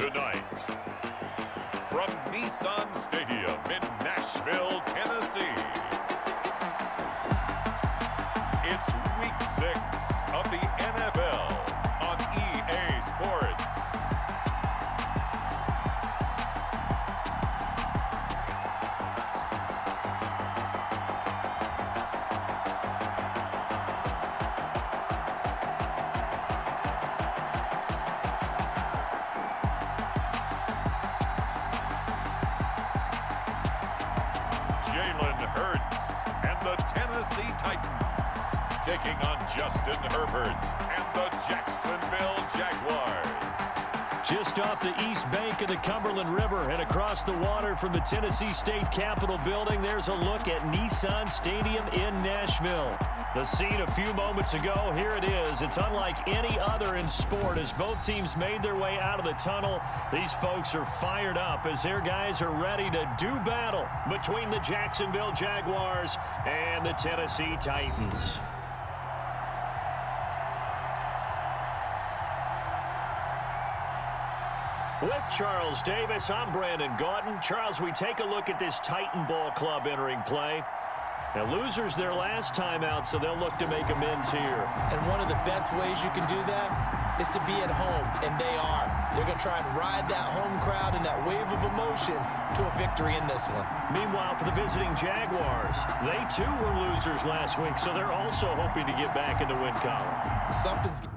Tonight, from Nissan Stadium in Nashville, Tennessee, it's Week 6 of the NFL on EA Sports. Tennessee Titans taking on Justin Herbert and the Jacksonville Jaguars. Just off the east bank of the Cumberland River and across the water from the Tennessee State Capitol building, there's a look at Nissan Stadium in Nashville. The scene a few moments ago, here it is. It's unlike any other in sport as both teams made their way out of the tunnel. These folks are fired up as their guys are ready to do battle between the Jacksonville Jaguars and the Tennessee Titans. With Charles Davis, I'm Brandon Gaughton. Charles, we take a look at this Titan Ball Club entering play. Now, losers their last time out, so they'll look to make amends here. And one of the best ways you can do that is to be at home, and they are. They're going to try and ride that home crowd and that wave of emotion to a victory in this one. Meanwhile, for the visiting Jaguars, they too were losers last week, so they're also hoping to get back in the win column. Something's...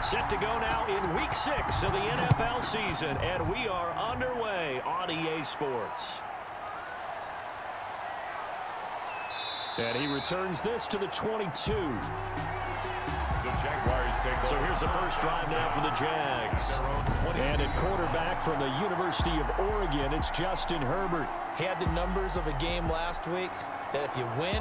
Set to go now in Week 6 of the NFL season, and we are underway on EA Sports. And he returns this to the 22. The Jaguars take So here's the first drive now for the Jags. And at quarterback from the University of Oregon, it's Justin Herbert. He had the numbers of a game last week that if you win,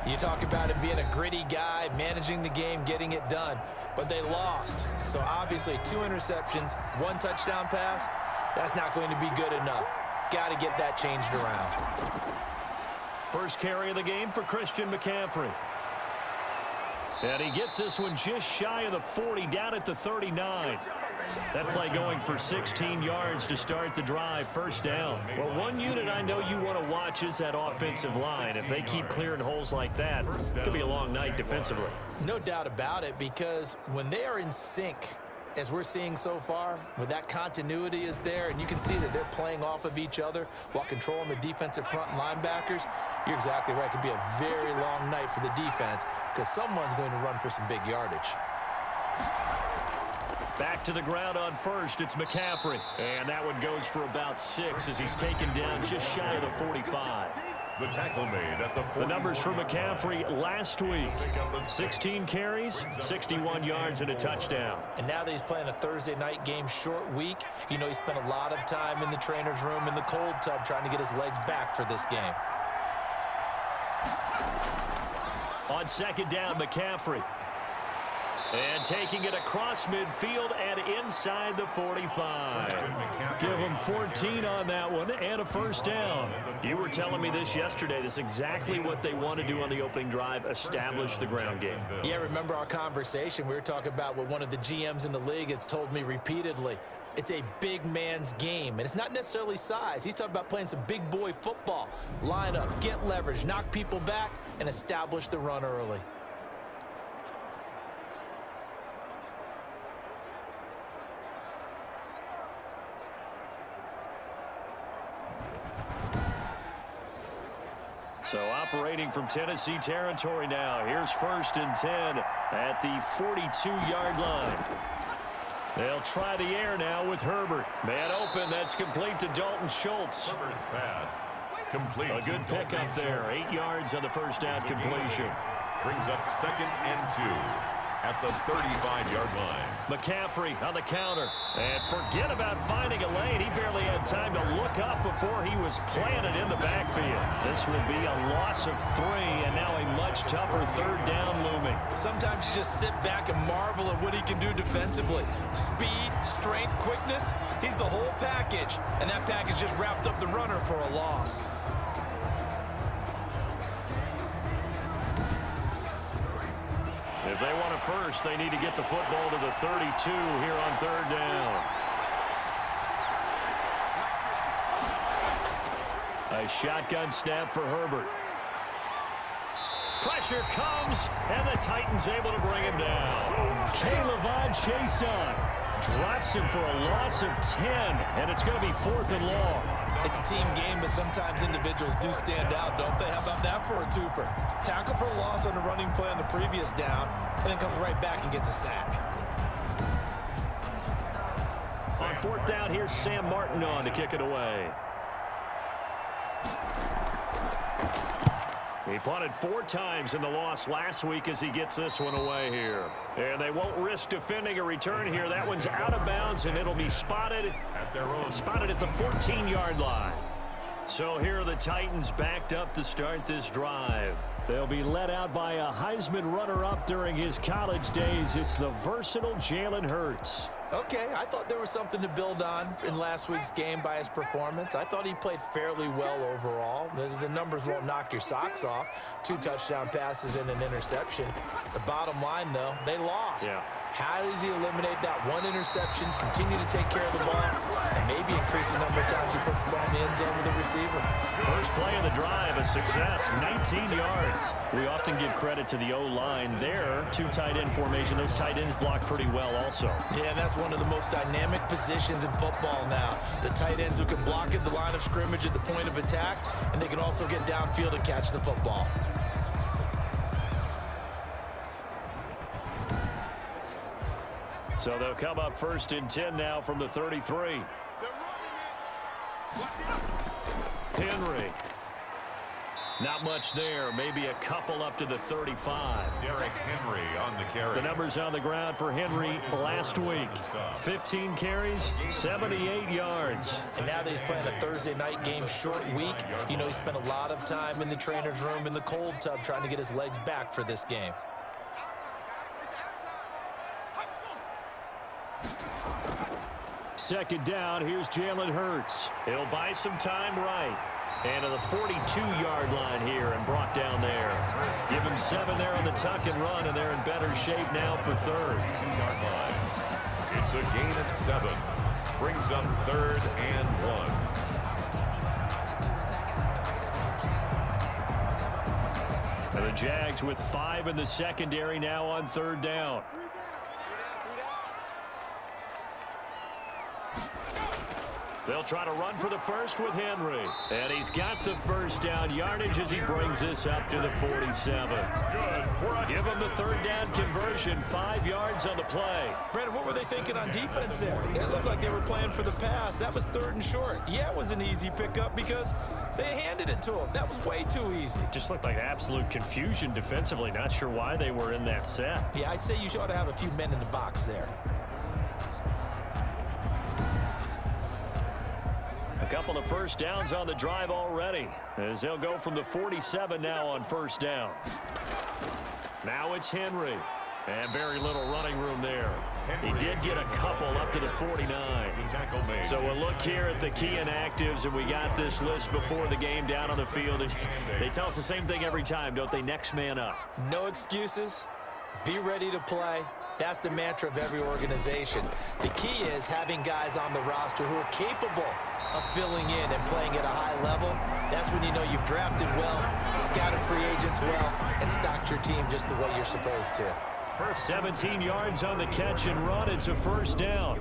you talk about him being a gritty guy, managing the game, getting it done. But they lost. So obviously 2 interceptions, 1 touchdown pass, that's not going to be good enough. Got to get that changed around. First carry of the game for Christian McCaffrey. And he gets this one just shy of the 40, down at the 39. That play going for 16 yards to start the drive, first down. Well, one unit I know you want to watch is that offensive line. If they keep clearing holes like that, it could be a long night defensively. No doubt about it, because when they are in sync, as we're seeing so far, when that continuity is there and you can see that they're playing off of each other while controlling the defensive front linebackers, you're exactly right. It could be a very long night for the defense because someone's going to run for some big yardage. Back to the ground on first, it's McCaffrey. And that one goes for about 6 as he's taken down just shy of the 45. the tackle made at the The numbers for McCaffrey last week. 16 carries, 61 yards, and a touchdown. And now that he's playing a Thursday night game, short week, you know he spent a lot of time in the trainer's room in the cold tub trying to get his legs back for this game. On second down, McCaffrey. And taking it across midfield and inside the 45. Give him 14 on that one and a first down. You were telling me this yesterday. This is exactly what they want to do on the opening drive, establish the ground game. Yeah, remember our conversation? We were talking about what one of the GMs in the league has told me repeatedly. It's a big man's game, and it's not necessarily size. He's talking about playing some big boy football. Line up, get leverage, knock people back, and establish the run early. So operating from Tennessee territory now. Here's 1st and 10 at the 42-yard line. They'll try the air now with Herbert. Man open, that's complete to Dalton Schultz. Herbert's pass. Complete. A good pickup there. 8 yards on the first down completion. Brings up 2nd and 2 at the 35-yard line. McCaffrey on the counter. And forget about finding a lane. He barely had time to look up before he was planted in the backfield. This will be a loss of 3, and now a much tougher 3rd down looming. Sometimes you just sit back and marvel at what he can do defensively. Speed, strength, quickness, he's the whole package. And that package just wrapped up the runner for a loss. they want a first, they need to get the football to the 32 here on third down. A shotgun snap for Herbert. Pressure comes, and the Titans able to bring him down. Caleb Chason drops him for a loss of 10, and it's going to be 4th and long. It's a team game, but sometimes individuals do stand out, don't they? How about that for a twofer? Tackle for a loss on the running play on the previous down, and then comes right back and gets a sack. On 4th down, here's Sam Martin on to kick it away. He punted 4 times in the loss last week as he gets this one away here. And they won't risk defending a return here. That one's out of bounds, and it'll be spotted at the 14-yard line. So here are the Titans backed up to start this drive. They'll be led out by a Heisman runner-up during his college days. It's the versatile Jalen Hurts. Okay, I thought there was something to build on in last week's game by his performance. I thought he played fairly well overall. The numbers won't knock your socks off. 2 touchdown passes and an interception. The bottom line, though, they lost. Yeah. How does he eliminate that one interception, continue to take care of the ball, and maybe increase the number of times he puts the ball in the end zone with the receiver? First play of the drive, a success, 19 yards. We often give credit to the O-line there. 2 tight end formation. Those tight ends block pretty well also. Yeah, that's one of the most dynamic positions in football now. The tight ends who can block at the line of scrimmage at the point of attack, and they can also get downfield and catch the football. So they'll come up 1st and 10 now from the 33. Henry. Not much there. Maybe a couple up to the 35. Derrick Henry on the carry. The numbers on the ground for Henry last week. 15 carries, 78 yards. And now that he's playing a Thursday night game, short week, you know he spent a lot of time in the trainer's room in the cold tub trying to get his legs back for this game. Second down, here's Jalen Hurts. He'll buy some time right. And to the 42-yard line here and brought down there. Give him 7 there on the tuck and run, and they're in better shape now for 3rd. 2-yard line. It's a gain of 7. Brings up 3rd and 1. And the Jags with 5 in the secondary now on 3rd down. They'll try to run for the first with Henry. And he's got the first down yardage as he brings this up to the 47. Give him the 3rd down conversion, 5 yards on the play. Brandon, what were they thinking on defense there? It looked like they were playing for the pass. That was 3rd and short. Yeah, it was an easy pickup because they handed it to him. That was way too easy. Just looked like absolute confusion defensively. Not sure why they were in that set. Yeah, I'd say you ought to have a few men in the box there. A couple of first downs on the drive already as they'll go from the 47 now on 1st down. Now it's Henry. And very little running room there. He did get a couple up to the 49. So we'll look here at the key inactives, and we got this list before the game down on the field. And they tell us the same thing every time, don't they? Next man up. No excuses. Be ready to play. That's the mantra of every organization. The key is having guys on the roster who are capable of filling in and playing at a high level. That's when you know you've drafted well, scouted free agents well, and stocked your team just the way you're supposed to. 17 yards on the catch and run. It's a 1st down.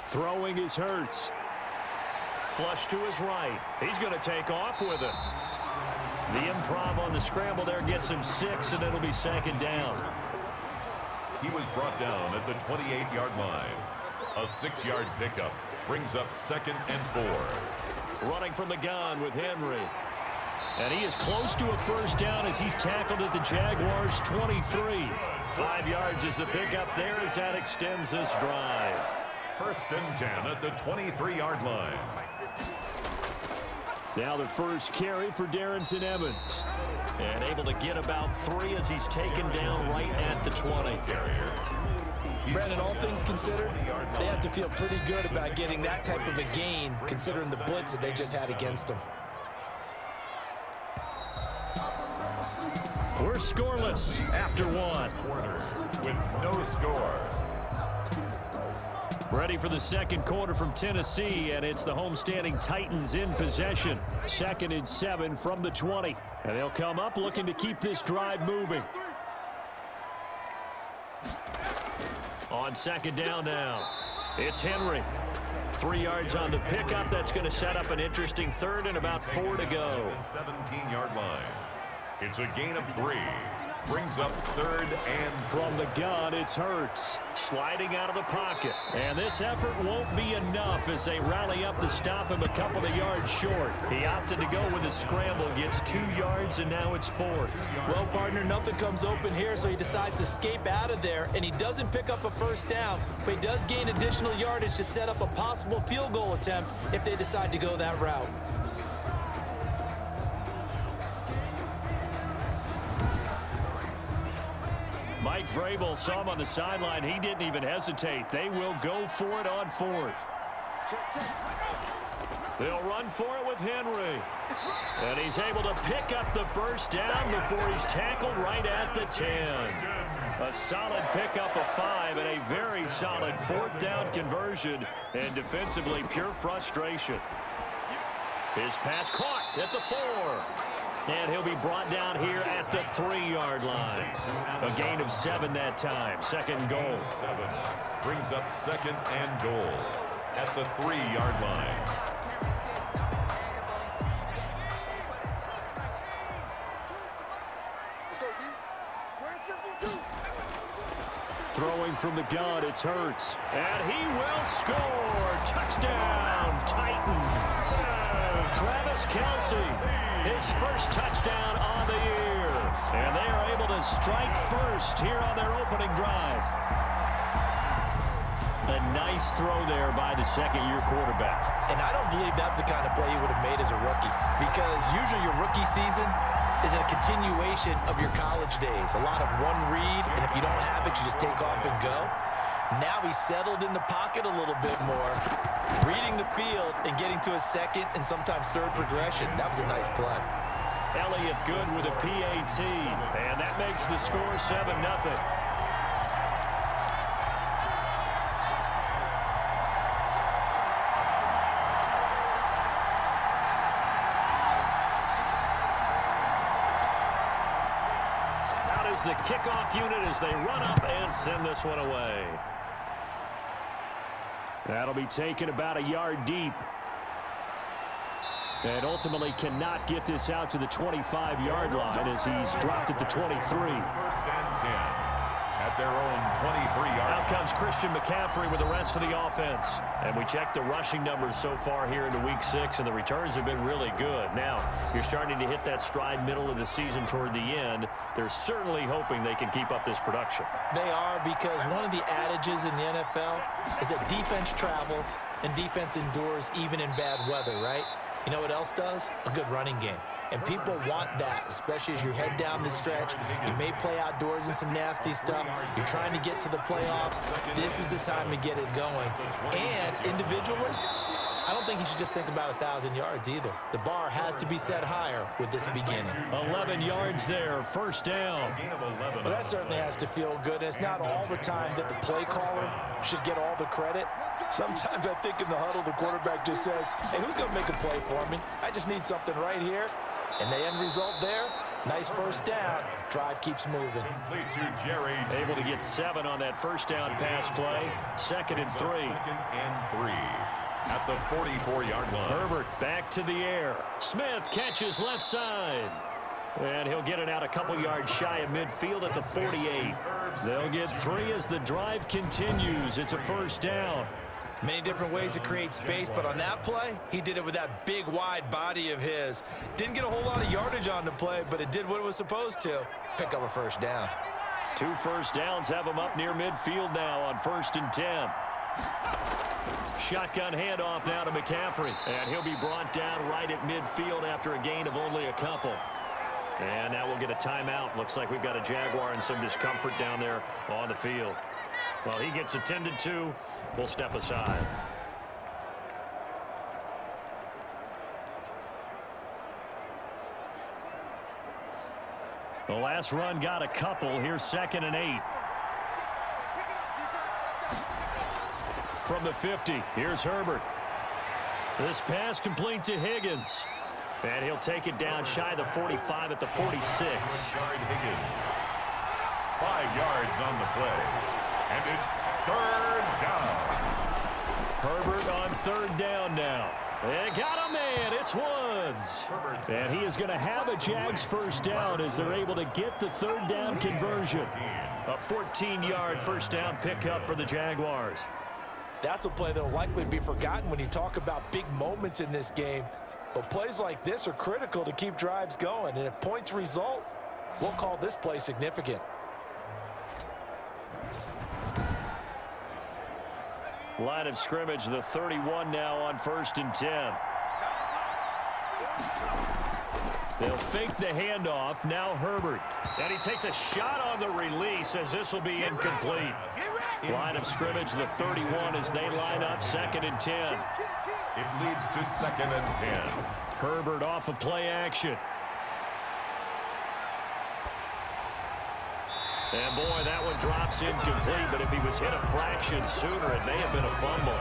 Throwing is Hurts. Flush to his right. He's going to take off with it. The improv on the scramble there gets him 6, and it'll be 2nd down. He was brought down at the 28-yard line. A 6-yard pickup brings up 2nd and 4. Running from the gun with Henry. And he is close to a 1st down as he's tackled at the Jaguars' 23. 5 yards is the pickup there as that extends this drive. 1st and 10 at the 23-yard line. Now the first carry for Darinson Evans. And able to get about 3 as he's taken down right at the 20. Brandon, all things considered, they have to feel pretty good about getting that type of a gain, considering the blitz that they just had against them. We're scoreless after 1. Quarter with no score. Ready for the second quarter from Tennessee, and it's the homestanding Titans in possession. 2nd and 7 from the 20. And they'll come up looking to keep this drive moving. On 2nd down now, it's Henry. 3 yards on the pickup. That's going to set up an interesting 3rd and about 4 to go. 17-yard line. It's a gain of 3. Brings up 3rd and from the gun, it's Hurts sliding out of the pocket. And this effort won't be enough as they rally up to stop him a couple of yards short. He opted to go with a scramble, gets 2 yards, and now it's 4th. Well, partner, nothing comes open here, so he decides to escape out of there, and he doesn't pick up a first down, but he does gain additional yardage to set up a possible field goal attempt if they decide to go that route. Mike Vrabel saw him on the sideline. He didn't even hesitate. They will go for it on 4th. They'll run for it with Henry. And he's able to pick up the first down before he's tackled right at the 10. A solid pickup of 5 and a very solid 4th down conversion. And defensively, pure frustration. His pass caught at the 4. And he'll be brought down here at the 3-yard line. A gain of 7 that time. 2nd and goal. 7 brings up 2nd and goal at the 3-yard line. Throwing from the gun, it's Hurts. And he will score. Touchdown, Titans. Travis Kelce, his first touchdown on the year. And they are able to strike first here on their opening drive. A nice throw there by the second-year quarterback. And I don't believe that's the kind of play he would have made as a rookie, because usually your rookie season is a continuation of your college days. A lot of one read, and if you don't have it, you just take off and go. Now he's settled in the pocket a little bit more, reading the field and getting to a 2nd and sometimes 3rd progression. That was a nice play. Elliott good with a PAT, and that makes the score 7-0. Out is the kickoff unit as they run up and send this one away. That'll be taken about a yard deep. And ultimately cannot get this out to the 25-yard line as he's dropped at the 23. 1st and 10 at their own 23-yard line. Out comes Christian McCaffrey with the rest of the offense. And we checked the rushing numbers so far here into Week 6, and the returns have been really good. Now, you're starting to hit that stride middle of the season toward the end. They're certainly hoping they can keep up this production. They are, because one of the adages in the NFL is that defense travels and defense endures even in bad weather, right? You know what else does? A good running game. And people want that, especially as you head down the stretch. You may play outdoors in some nasty stuff. You're trying to get to the playoffs. This is the time to get it going. And individually, I don't think you should just think about 1,000 yards either. The bar has to be set higher with this beginning. 11 yards there, 1st down. Well, that certainly has to feel good. And it's not all the time that the play caller should get all the credit. Sometimes I think in the huddle, the quarterback just says, hey, who's going to make a play for me? I just need something right here. And the end result there, nice 1st down. Drive keeps moving. Able to get 7 on that 1st down pass play. 2nd and 3. 2nd and 3 at the 44-yard line. Herbert back to the air. Smith catches left side. And he'll get it out a couple yards shy of midfield at the 48. They'll get 3 as the drive continues. It's a 1st down. Many different ways to create space, but on that play, he did it with that big, wide body of his. Didn't get a whole lot of yardage on the play, but it did what it was supposed to. Pick up a 1st down. 2 first downs have him up near midfield now on 1st and 10. Shotgun handoff now to McCaffrey. And he'll be brought down right at midfield after a gain of only a couple. And now we'll get a timeout. Looks like we've got a Jaguar and some discomfort down there on the field. Well, he gets attended to. We'll step aside. The last run got a couple. Here's 2nd and 8. From the 50, here's Herbert. This pass complete to Higgins. And he'll take it down shy of the 45 at the 46. Higgins. 5 yards on the play. And it's 3rd down. Herbert on 3rd down now. They got a man. It's Woods. And he is going to have a Jags first down as they're able to get the 3rd down conversion. A 14-yard first down pickup for the Jaguars. That's a play that will likely be forgotten when you talk about big moments in this game. But plays like this are critical to keep drives going. And if points result, we'll call this play significant. Line of scrimmage, the 31 now on 1st and 10. They'll fake the handoff. Now Herbert. And he takes a shot on the release as this will be incomplete. Line of scrimmage, the 31 as they line up 2nd and 10. It leads to 2nd and 10. Herbert off of play action. And boy, that one drops incomplete, but if he was hit a fraction sooner, it may have been a fumble.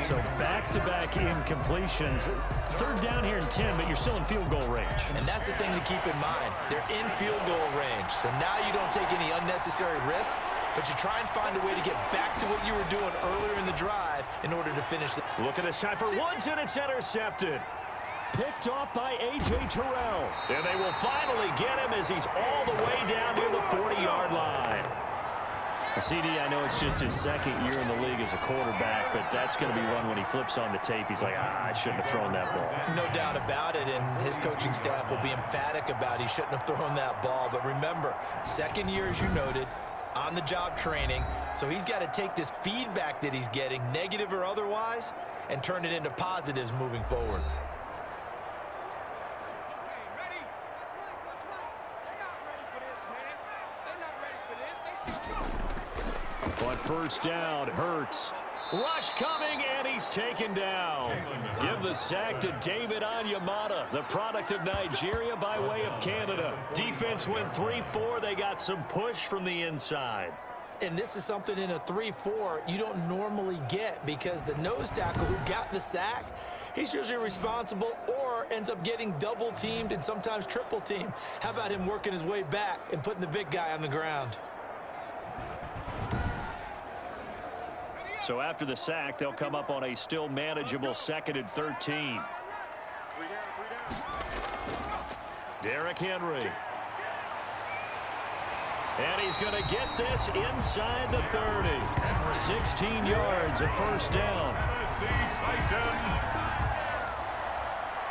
So back-to-back incompletions. 3rd down here in 10, but you're still in field goal range. And that's the thing to keep in mind. They're in field goal range. So now you don't take any unnecessary risks, but you try and find a way to get back to what you were doing earlier in the drive in order to finish the... Look at this time for Woods, and it's intercepted. Picked off by A.J. Terrell. And they will finally get him as he's all the way down near the 40-yard line. CD, I know it's just his 2nd year in the league as a quarterback, but that's going to be one when he flips on the tape. He's like, I shouldn't have thrown that ball. No doubt about it, and his coaching staff will be emphatic about he shouldn't have thrown that ball. But remember, 2nd year, as you noted, on-the-job training, so he's got to take this feedback that he's getting, negative or otherwise, and turn it into positives moving forward. On 1st down, Hurts. Rush coming, and he's taken down. Give the sack to David Onyemata, the product of Nigeria by way of Canada. Defense went 3-4. They got some push from the inside. And this is something in a 3-4 you don't normally get because the nose tackle who got the sack, he's usually responsible or ends up getting double-teamed and sometimes triple-teamed. How about him working his way back and putting the big guy on the ground? So after the sack, they'll come up on a still manageable 2nd and 13. Derrick Henry. And he's going to get this inside the 30. 16 yards, a first down.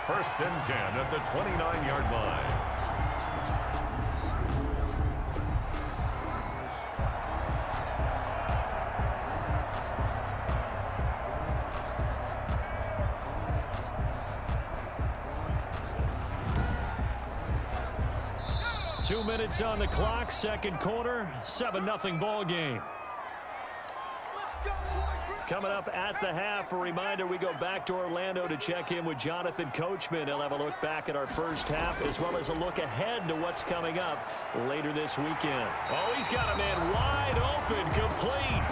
First and 10 at the 29-yard line. Two minutes on the clock, 2nd quarter, 7-0 ball game. Coming up at the half, a reminder, we go back to Orlando to check in with Jonathan Coachman. He'll have a look back at our first half as well as a look ahead to what's coming up later this weekend. Oh, he's got a man wide open, complete.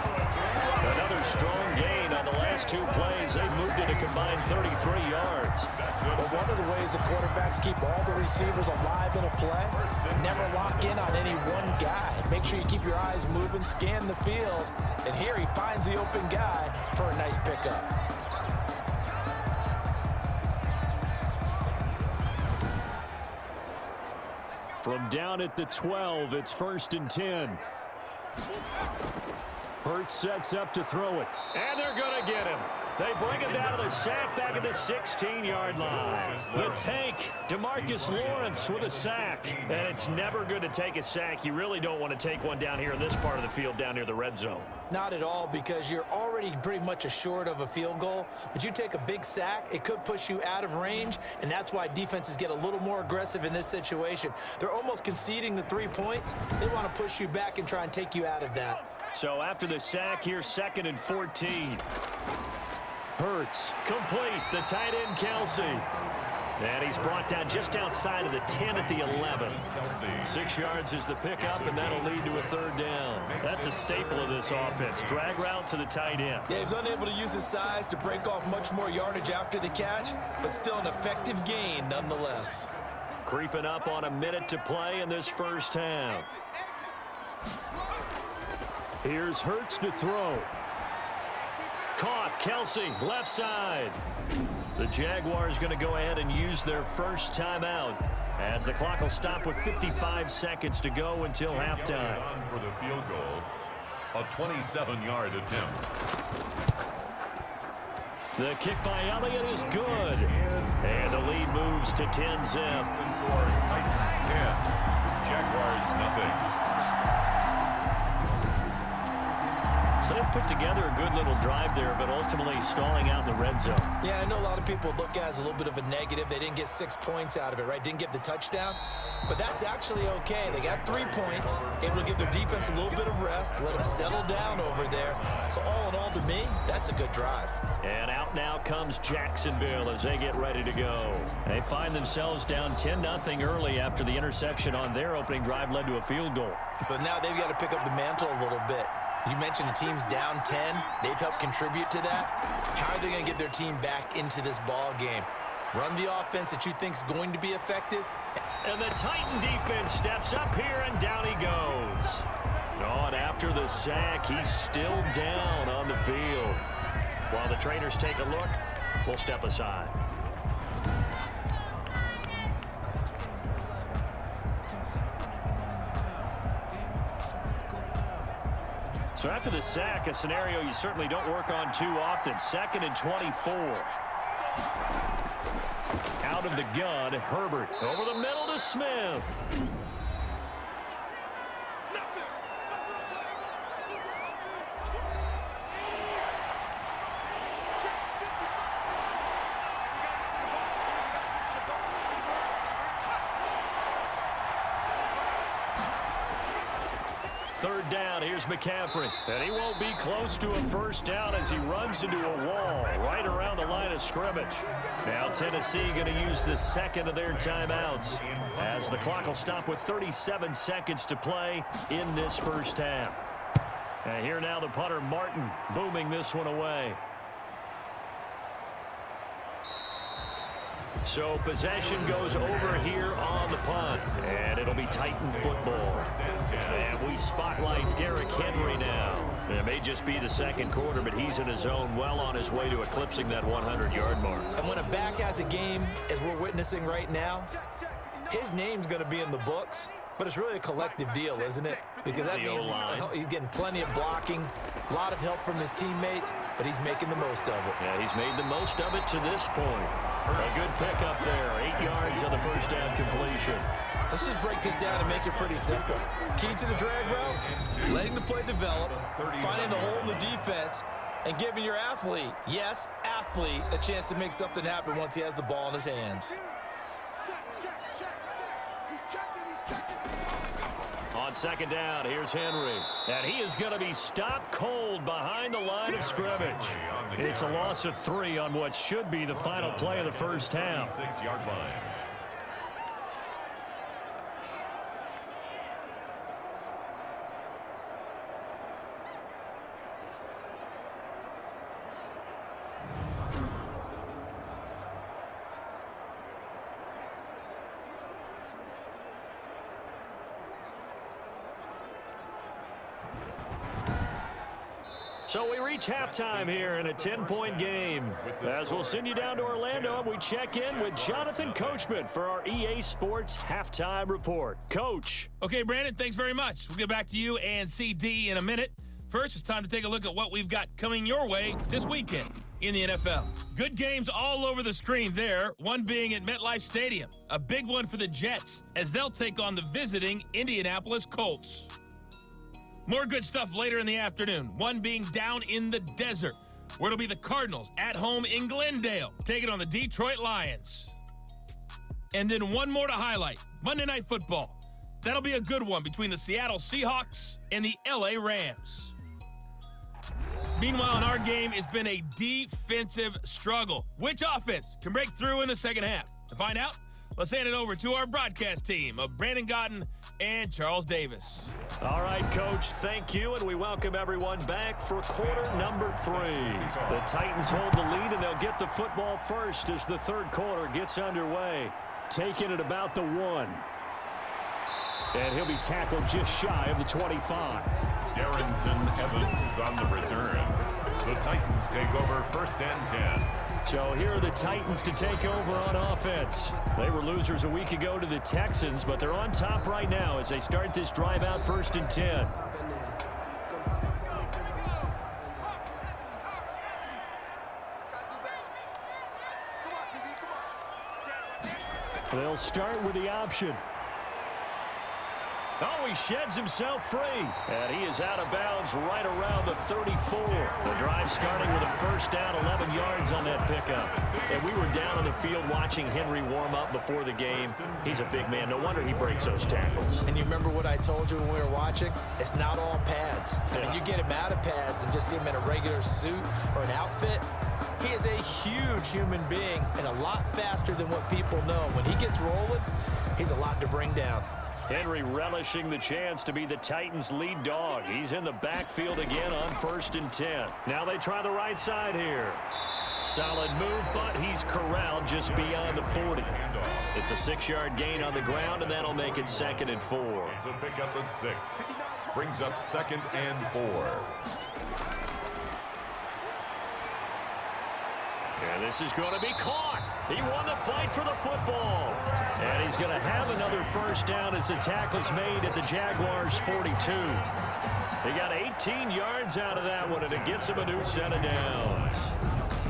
Another strong gain on the last 2 plays. They moved it a combined 33 yards. Well, one of the ways the quarterbacks keep all the receivers alive in a play, never lock in on any one guy. Make sure you keep your eyes moving, scan the field, and here he finds the open guy for a nice pickup. From down at the 12, it's 1st and 10. Hurts sets up to throw it. And they're going to get him. They bring him down to the sack back at the 16-yard line. The tank, DeMarcus Lawrence with a sack. And it's never good to take a sack. You really don't want to take one down here in this part of the field down near the red zone. Not at all, because you're already pretty much assured of a field goal. But you take a big sack, it could push you out of range, and that's why defenses get a little more aggressive in this situation. They're almost conceding the 3 points. They want to push you back and try and take you out of that. So after the sack, here's 2nd and 14. Hurts, complete, the tight end Kelsey. And he's brought down just outside of the 10 at the 11. 6 yards is the pickup, and that'll lead to a 3rd down. That's a staple of this offense. Drag route to the tight end. Yeah, he was unable to use his size to break off much more yardage after the catch, but still an effective gain nonetheless. Creeping up on a minute to play in this first half. Here's Hurts to throw. Caught, Kelsey, left side. The Jaguars going to go ahead and use their first timeout as the clock will stop with 55 seconds to go until halftime. For the field goal, a 27-yard attempt. The kick by Elliott is good. And the lead moves to 10-zip. The score, Titans 10, Jaguars nothing. So they put together a good little drive there, but ultimately stalling out in the red zone. Yeah, I know a lot of people look at it as a little bit of a negative. They didn't get 6 points out of it, right? Didn't get the touchdown. But that's actually okay. They got 3 points, able to give their defense a little bit of rest, let them settle down over there. So all in all, to me, that's a good drive. And out now comes Jacksonville as they get ready to go. They find themselves down 10-0 early after the interception on their opening drive led to a field goal. So now they've got to pick up the mantle a little bit. You mentioned the team's down 10. They've helped contribute to that. How are they going to get their team back into this ball game? Run the offense that you think is going to be effective. And the Titan defense steps up here, and down he goes. Oh, and after the sack, he's still down on the field. While the trainers take a look, we'll step aside. So after the sack, a scenario you certainly don't work on too often. 2nd and 24. Out of the gun, Herbert. Over the middle to Smith. Third down, here's McCaffrey. And he won't be close to a first down as he runs into a wall right around the line of scrimmage. Now Tennessee going to use the 2nd of their timeouts as the clock will stop with 37 seconds to play in this first half. And here now the punter Martin booming this one away. So possession goes over here on the punt, and it'll be Titan football. And we spotlight Derrick Henry now. It may just be the second quarter, but he's in his zone, well on his way to eclipsing that 100-yard mark. And when a back has a game, as we're witnessing right now, his name's going to be in the books, but it's really a collective deal, isn't it? Because that means he's getting plenty of blocking, a lot of help from his teammates, but he's making the most of it. Yeah, he's made the most of it to this point. A good pickup there, 8 yards on the first down completion. Let's just break this down and make it pretty simple. Key to the drag route, letting the play develop, finding the hole in the defense, and giving your athlete, yes, athlete, a chance to make something happen once he has the ball in his hands. On second down, here's Henry. And he is going to be stopped cold behind the line of scrimmage. It's a loss of 3 on what should be the final play of the first half. 6-yard line. So we reach halftime here in a 10-point game. As we'll send you down to Orlando, and we check in with Jonathan Coachman for our EA Sports Halftime Report. Coach. Okay, Brandon, thanks very much. We'll get back to you and CD in a minute. First, it's time to take a look at what we've got coming your way this weekend. in the NFL. Good games all over the screen there, one being at MetLife Stadium. A big one for the Jets as they'll take on the visiting Indianapolis Colts. More good stuff later in the afternoon, one being down in the desert, where it'll be the Cardinals at home in Glendale, taking on the Detroit Lions. And then one more to highlight, Monday Night Football. That'll be a good one between the Seattle Seahawks and the LA Rams. Meanwhile, in our game, it's been a defensive struggle. Which offense can break through in the second half? To find out, let's hand it over to our broadcast team of Brandon Godden and Charles Davis. All right, Coach, thank you, and we welcome everyone back for quarter number 3. The Titans hold the lead, and they'll get the football first as the third quarter gets underway. Taking it about the 1. And he'll be tackled just shy of the 25. Darinson Evans on the return. The Titans take over first and 10. So here are the Titans to take over on offense. They were losers a week ago to the Texans, but they're on top right now as they start this drive out first and 10. They'll start with the option. Oh, he sheds himself free. And he is out of bounds right around the 34. The drive starting with a first down, 11 yards on that pickup. And we were down on the field watching Henry warm up before the game. He's a big man. No wonder he breaks those tackles. And you remember what I told you when we were watching? It's not all pads. I mean, you get him out of pads and just see him in a regular suit or an outfit. He is a huge human being and a lot faster than what people know. When he gets rolling, he's a lot to bring down. Henry relishing the chance to be the Titans' lead dog. He's in the backfield again on first and 10. Now they try the right side here. Solid move, but he's corralled just beyond the 40. It's a 6-yard gain on the ground, and that'll make it second and 4. It's a pickup of 6. Brings up second and 4. And this is going to be caught. He won the fight for the football. And he's going to have another first down as the tackle's made at the Jaguars' 42. He got 18 yards out of that one, and it gets him a new set of downs.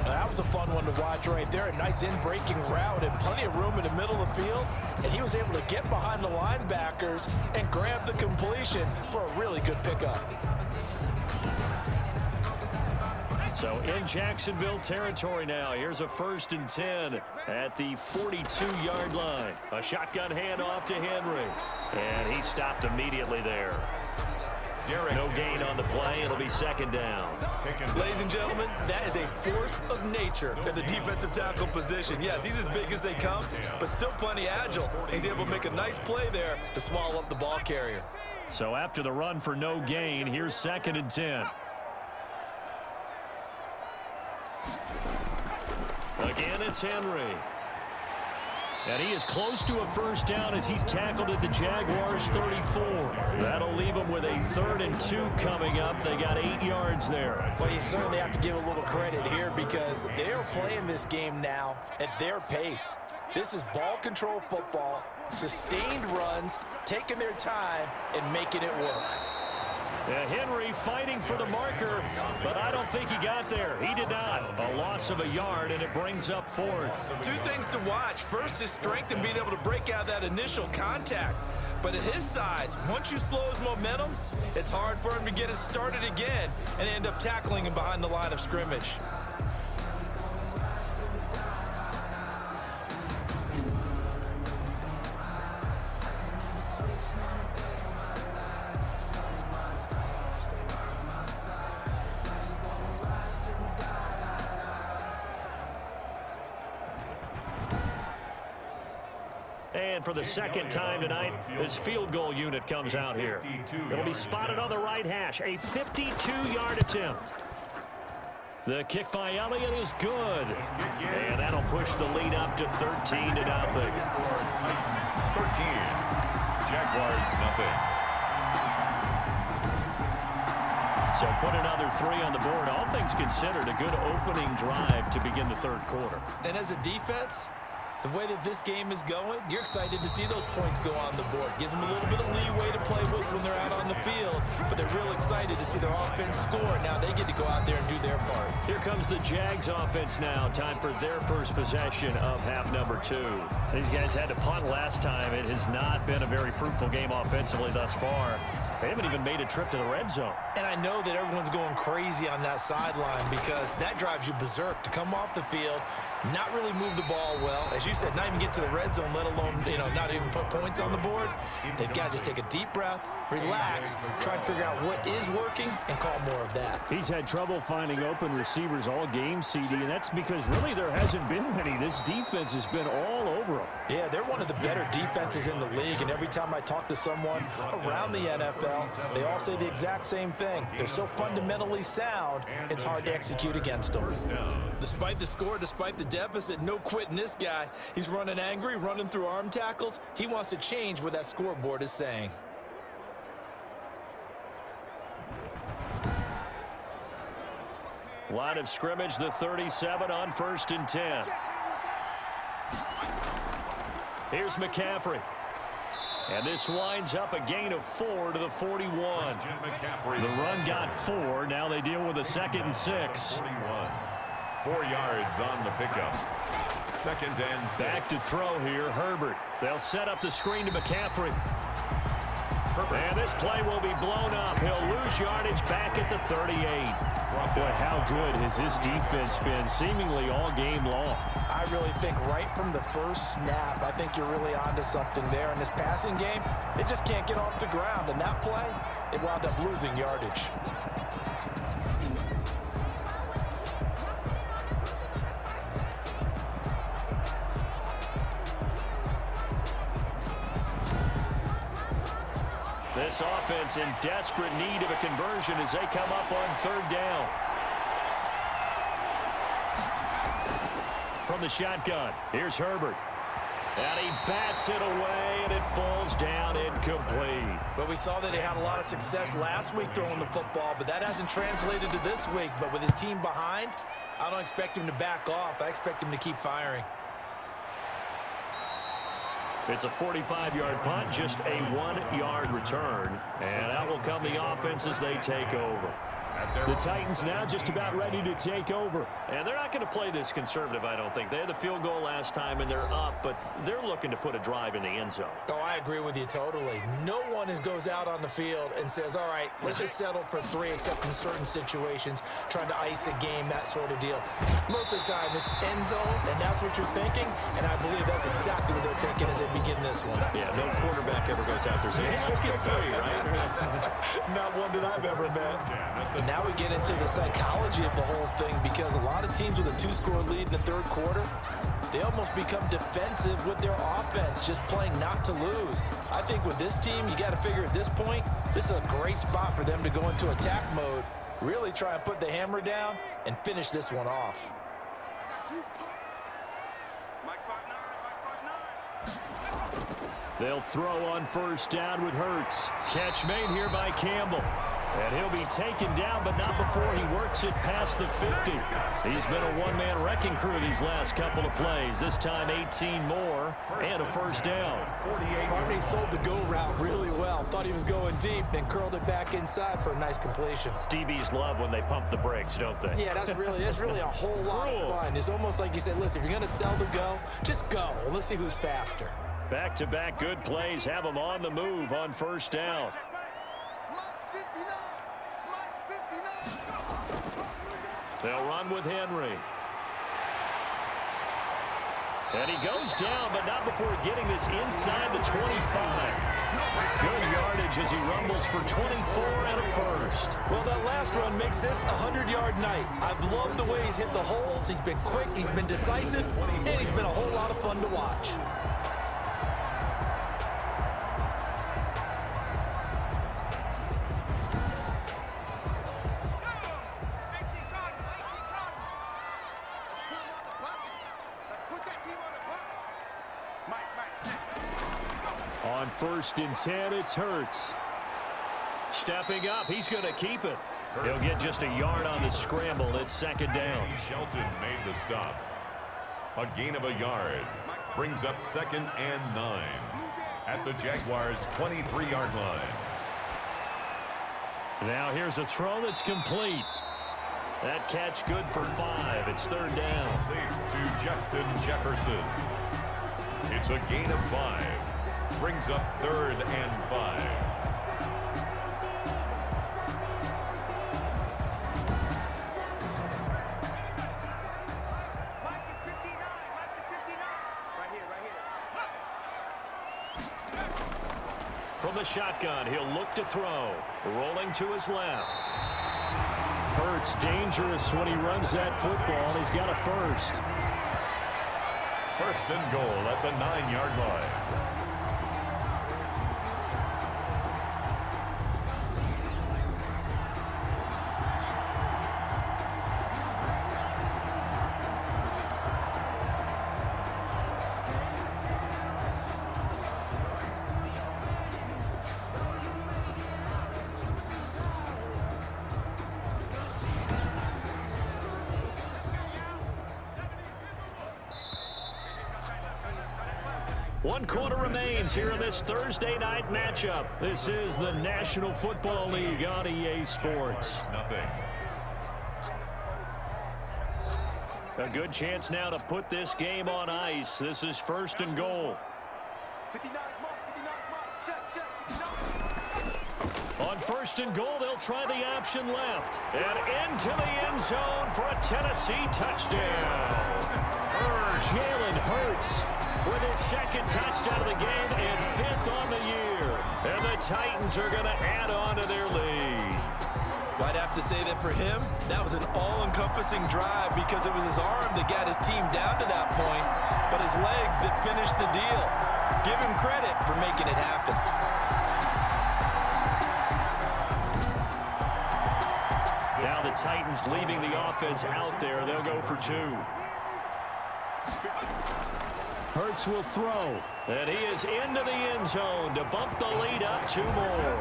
That was a fun one to watch right there. A nice in-breaking route and plenty of room in the middle of the field. And he was able to get behind the linebackers and grab the completion for a really good pickup. So in Jacksonville territory now. Here's a first and 10 at the 42-yard line. A shotgun handoff to Henry. And he stopped immediately there. No gain on the play. It'll be second down. Ladies and gentlemen, that is a force of nature at the defensive tackle position. Yes, he's as big as they come, but still plenty agile. He's able to make a nice play there to swallow up the ball carrier. So after the run for no gain, here's second and 10. Again, it's Henry. And he is close to a first down as he's tackled at the Jaguars' 34. That'll leave him with a 3rd and 2 coming up. They got 8 yards there. Well, you certainly have to give a little credit here because they are playing this game now at their pace. This is ball control football, sustained runs, taking their time and making it work. Henry fighting for the marker, but I don't think he got there. He did not. A loss of a yard, and it brings up 4th. 2 things to watch. First, his strength and being able to break out that initial contact. But at his size, once you slow his momentum, it's hard for him to get it started again and end up tackling him behind the line of scrimmage. And for the second time tonight, this field goal unit comes out here. It'll be spotted on the right hash. A 52-yard attempt. The kick by Elliott is good. And that'll push the lead up to 13-0. 13. Jaguars nothing. So put another 3 on the board. All things considered, a good opening drive to begin the third quarter. And as a defense, The way that this game is going, you're excited to see those points go on the board. Gives them a little bit of leeway to play with when they're out on the field, but they're real excited to see their offense score. Now they get to go out there and do their part. Here comes the Jags offense now. Time for their first possession of half number 2. These guys had to punt last time. It has not been a very fruitful game offensively thus far. They haven't even made a trip to the red zone. And I know that everyone's going crazy on that sideline because that drives you berserk to come off the field, not really move the ball well. As you said, not even get to the red zone, let alone, not even put points on the board. They've got to just take a deep breath, relax, try to figure out what is working, and call more of that. He's had trouble finding open receivers all game, CD, and that's because really there hasn't been many. This defense has been all over them. Yeah, they're one of the better defenses in the league, and every time I talk to someone around the NFL, they all say the exact same thing. They're so fundamentally sound, it's hard to execute against them. Despite the score, despite the deficit, no quitting this guy. He's running angry, running through arm tackles. He wants to change what that scoreboard is saying. Line of scrimmage, the 37 on 1st and 10. Here's McCaffrey. And this winds up a gain of 4 to the 41. The run got 4. Now they deal with a 2nd and 6. 4 yards on the pickup. 2nd and 6. Back to throw here, Herbert. They'll set up the screen to McCaffrey. And this play will be blown up. He'll lose yardage back at the 38. Boy, how good has this defense been seemingly all game long? I really think right from the first snap, I think you're really onto something there. In this passing game, it just can't get off the ground. And that play, it wound up losing yardage. This offense in desperate need of a conversion as they come up on 3rd down. From the shotgun, here's Herbert. And he bats it away, and it falls down incomplete. But we saw that he had a lot of success last week throwing the football, but that hasn't translated to this week. But with his team behind, I don't expect him to back off. I expect him to keep firing. It's a 45-yard punt, just a 1-yard return. And out will come the offense as they take over. The Titans now just about ready to take over. And they're not going to play this conservative, I don't think. They had the field goal last time, and they're up, but they're looking to put a drive in the end zone. Oh, I agree with you totally. No one goes out on the field and says, all right, let's just settle for 3, except in certain situations, trying to ice a game, that sort of deal. Most of the time, it's end zone, and that's what you're thinking, and I believe that's exactly what they're thinking as they begin this one. Yeah, no quarterback ever goes out there saying, hey, let's get 3, right? Not one that I've ever met. Now we get into the psychology of the whole thing, because a lot of teams with a 2-score lead in the 3rd quarter, they almost become defensive with their offense, just playing not to lose. I think with this team, you got to figure at this point, this is a great spot for them to go into attack mode, really try and put the hammer down and finish this one off. They'll throw on 1st down with Hurts. Catch made here by Campbell. And he'll be taken down, but not before he works it past the 50. He's been a one-man wrecking crew these last couple of plays. This time 18 more and a 1st down. Barney sold the go route really well. Thought he was going deep, then curled it back inside for a nice completion. DBs love when they pump the brakes, don't they? Yeah, that's really a whole lot of fun. It's almost like you said, listen, if you're going to sell the go, just go. Let's see who's faster. Back-to-back good plays have them on the move on 1st down. They'll run with Henry. And he goes down, but not before getting this inside the 25. Good yardage as he rumbles for 24 and a 1st. Well, that last run makes this a 100-yard night. I've loved the way he's hit the holes. He's been quick, he's been decisive, and he's been a whole lot of fun to watch. On 1st and 10, it's Hurts. Stepping up, he's going to keep it. He'll get just a yard on the scramble. It's 2nd down. Shelton made the stop. A gain of a yard. brings up 2nd and 9 at the Jaguars' 23-yard line. Now here's a throw that's complete. That catch good for 5. It's 3rd down. To Justin Jefferson. It's a gain of 5. Brings up 3rd and 5. From the shotgun, he'll look to throw. Rolling to his left. Hurts dangerous when he runs that football. He's got a first. 1st and goal at the 9-yard line. One quarter remains here in this Thursday night matchup. This is the National Football League on EA Sports. Nothing. A good chance now to put this game on ice. This is 1st and goal. On 1st and goal, they'll try the option left. And into the end zone for a Tennessee touchdown. Jalen Hurts with his 2nd touchdown of the game and 5th on the year. And the Titans are going to add on to their lead. I'd have to say that for him, that was an all-encompassing drive because it was his arm that got his team down to that point, but his legs that finished the deal. Give him credit for making it happen. Now the Titans leaving the offense out there. They'll go for 2. Hurts will throw. And he is into the end zone to bump the lead up 2 more.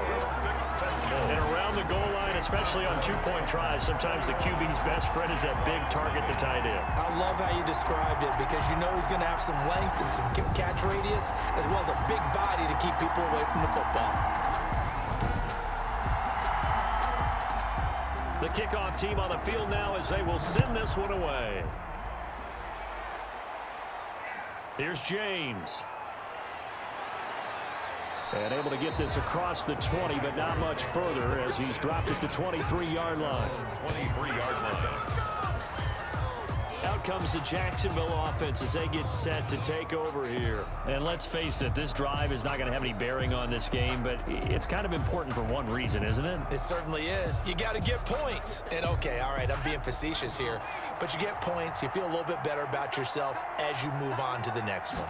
And around the goal line, especially on 2-point tries, sometimes the QB's best friend is that big target, the tight end. I love how you described it because you know he's going to have some length and some catch radius as well as a big body to keep people away from the football. The kickoff team on the field now as they will send this one away. Here's James. And able to get this across the 20, but not much further as he's dropped it to 23-yard line. 23-yard line. Out comes the Jacksonville offense as they get set to take over here. And let's face it, this drive is not going to have any bearing on this game, but it's kind of important for one reason, isn't it? It certainly is. You got to get points. And okay, all right, I'm being facetious here, but you get points, you feel a little bit better about yourself as you move on to the next one.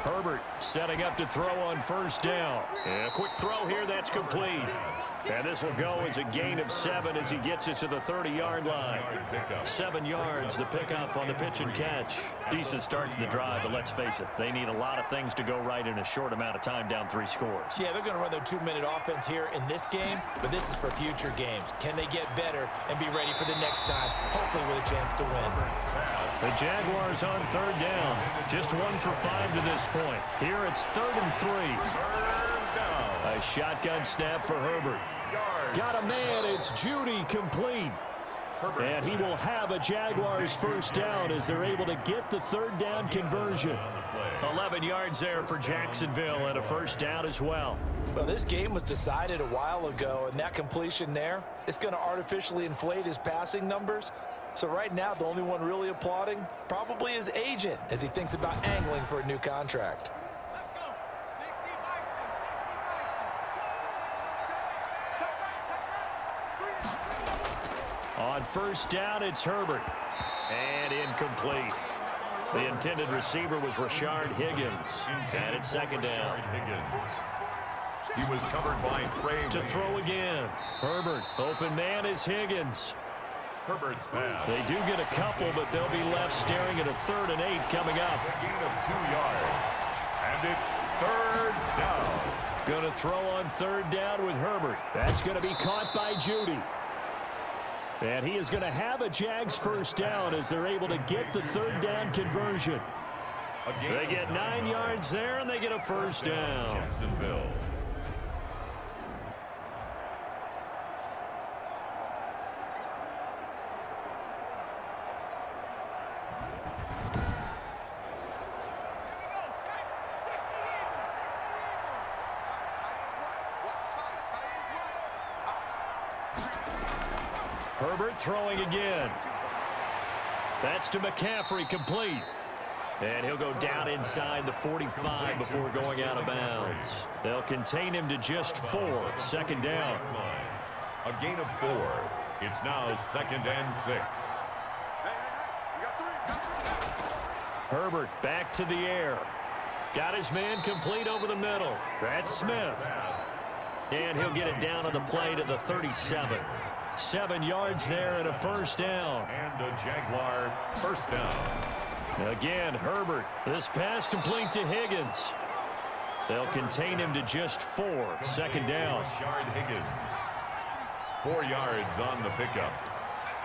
Herbert setting up to throw on 1st down. And a quick throw here, that's complete. And this will go as a gain of 7 as he gets it to the 30-yard line. 7 yards, the pickup on the pitch and catch. Decent start to the drive, but let's face it, they need a lot of things to go right in a short amount of time down 3 scores. Yeah, they're going to run their 2-minute offense here in this game, but this is for future games. Can they get better and be ready for the next time, hopefully with a chance to win? The Jaguars on 3rd down. Just 1 for 5 to this point. Here it's 3rd and 3. A shotgun snap for Herbert. Got a man. It's Judy complete. And he will have a Jaguars 1st down as they're able to get the 3rd down conversion. 11 yards there for Jacksonville and a 1st down as well. Well, this game was decided a while ago, and that completion there, it's going to artificially inflate his passing numbers. So right now, the only one really applauding probably his agent as he thinks about angling for a new contract. On 1st down, it's Herbert. And incomplete. The intended receiver was Rashard Higgins. And it's 2nd down. He was covered by Trey. To throw again. Herbert. Open man is Higgins. Herbert's pass. They do get a couple, but they'll be left staring at a 3rd and 8 coming up. A gain of 2 yards. And it's 3rd down. Going to throw on 3rd down with Herbert. That's going to be caught by Judy. And he is going to have a Jags 1st down as they're able to get the 3rd down conversion. They get 9 yards there, and they get a first down. Jacksonville. Herbert throwing again. That's to McCaffrey, complete. And he'll go down inside the 45 before going out of bounds. They'll contain him to just 4. Second down. A gain of 4. It's now 2nd and 6. Herbert back to the air. Got his man complete over the middle. That's Smith. And he'll get it down on the play to the 37. 7 yards there and a first down. And a Jaguar first down. Again, Herbert. This pass complete to Higgins. They'll contain him to just 4. Second down. Yard Higgins. 4 yards on the pickup.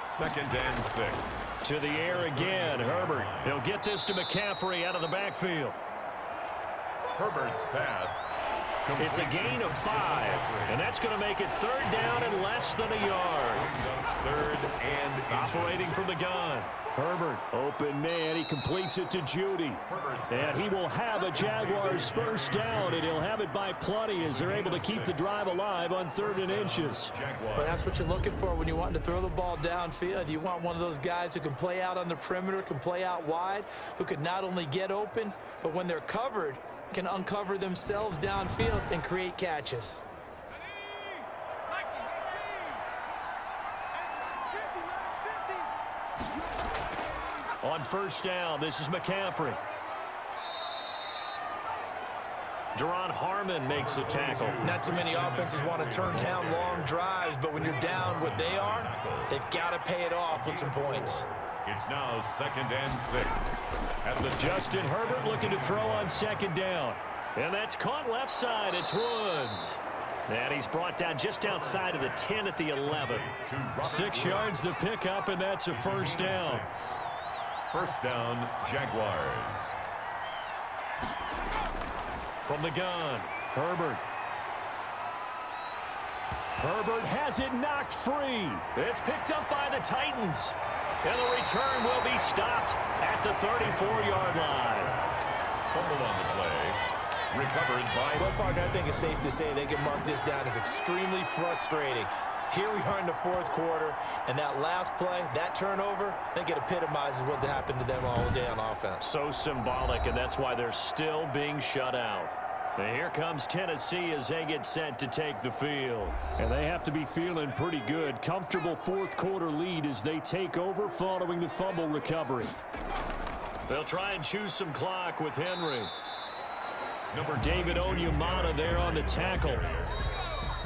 2nd and 6. To the air again, Herbert. He'll get this to McCaffrey out of the backfield. Herbert's pass. It's a gain of 5, and that's going to make it 3rd down and less than a yard. 3rd and operating from the gun. Herbert, open man, he completes it to Judy. And he will have a Jaguars first down, and he'll have it by plenty as they're able to keep the drive alive on 3rd and inches. But that's what you're looking for when you're wanting to throw the ball downfield. You want one of those guys who can play out on the perimeter, can play out wide, who can not only get open, but when they're covered, can uncover themselves downfield and create catches. On first down, this is McCaffrey. Jerron Harmon makes the tackle. Not too many offenses want to turn down long drives, but when you're down what they are, they've got to pay it off with some points. It's now 2nd and 6. At the Justin Herbert looking to throw on 2nd down. And that's caught left side. It's Woods. And he's brought down just outside of the 10 at the 11. 6 yards the pickup, and that's a first down. First down, Jaguars. From the gun, Herbert. Herbert has it knocked free. It's picked up by the Titans. And the return will be stopped at the 34-yard line. Fumble on the play. Recovered by... Well, partner, I think it's safe to say they can mark this down as extremely frustrating. Here we are in the 4th quarter, and that last play, that turnover, I think it epitomizes what happened to them all day on offense. So symbolic, and that's why they're still being shut out. And here comes Tennessee as they get set to take the field. And they have to be feeling pretty good. Comfortable 4th quarter lead as they take over following the fumble recovery. They'll try and choose some clock with Henry. David Onyemata there on the tackle.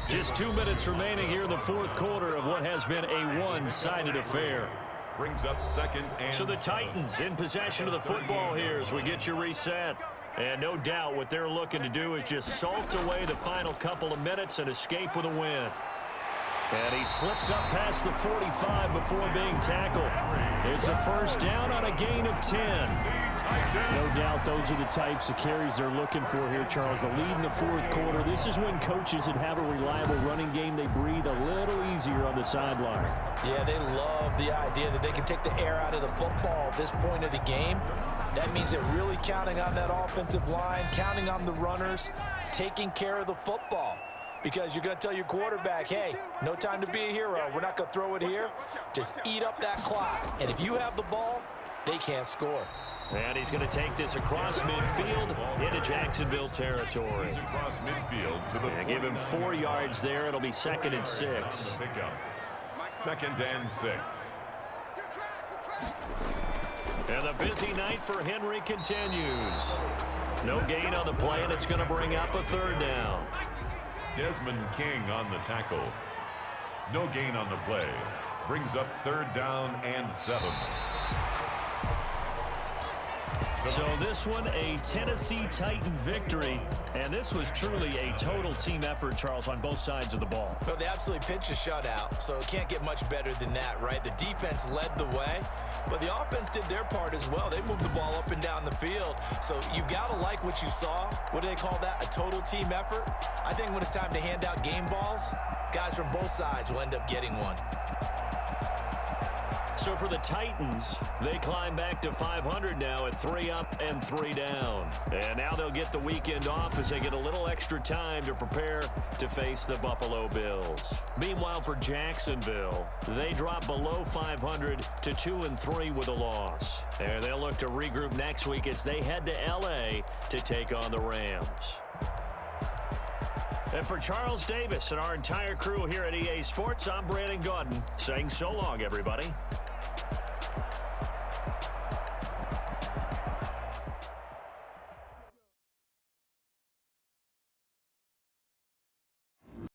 Just 2 minutes remaining here in the 4th quarter of what has been a one-sided affair. Brings up 2nd and... So the Titans in possession of the football here as we get you reset. And no doubt what they're looking to do is just salt away the final couple of minutes and escape with a win. And he slips up past the 45 before being tackled. It's a first down on a gain of 10. No doubt those are the types of carries they're looking for here, Charles. The lead in the 4th quarter. This is when coaches that have a reliable running game, they breathe a little easier on the sideline. Yeah, they love the idea that they can take the air out of the football at this point of the game. That means they're really counting on that offensive line, counting on the runners, taking care of the football. Because you're going to tell your quarterback, hey, no time to be a hero. We're not going to throw it here. Just eat up that clock. And if you have the ball, they can't score. And he's going to take this across midfield into Jacksonville territory. Across midfield to the give him 4 yards there. It'll be 2nd and 6. 2nd and 6. And the busy night for Henry continues. No gain on the play, and it's going to bring up a 3rd down. Desmond King on the tackle. No gain on the play. Brings up 3rd down and 7. So this one, a Tennessee Titan victory. And this was truly a total team effort, Charles, on both sides of the ball. Well, they absolutely pitched a shutout, so it can't get much better than that, right? The defense led the way, but the offense did their part as well. They moved the ball up and down the field. So you've got to like what you saw. What do they call that? A total team effort? I think when it's time to hand out game balls, guys from both sides will end up getting one. So for the Titans, they climb back to 500 now at 3 up and 3 down. And now they'll get the weekend off as they get a little extra time to prepare to face the Buffalo Bills. Meanwhile, for Jacksonville, they drop below 500 to 2-3 with a loss. And they'll look to regroup next week as they head to L.A. to take on the Rams. And for Charles Davis and our entire crew here at EA Sports, I'm Brandon Gaudin saying so long, everybody.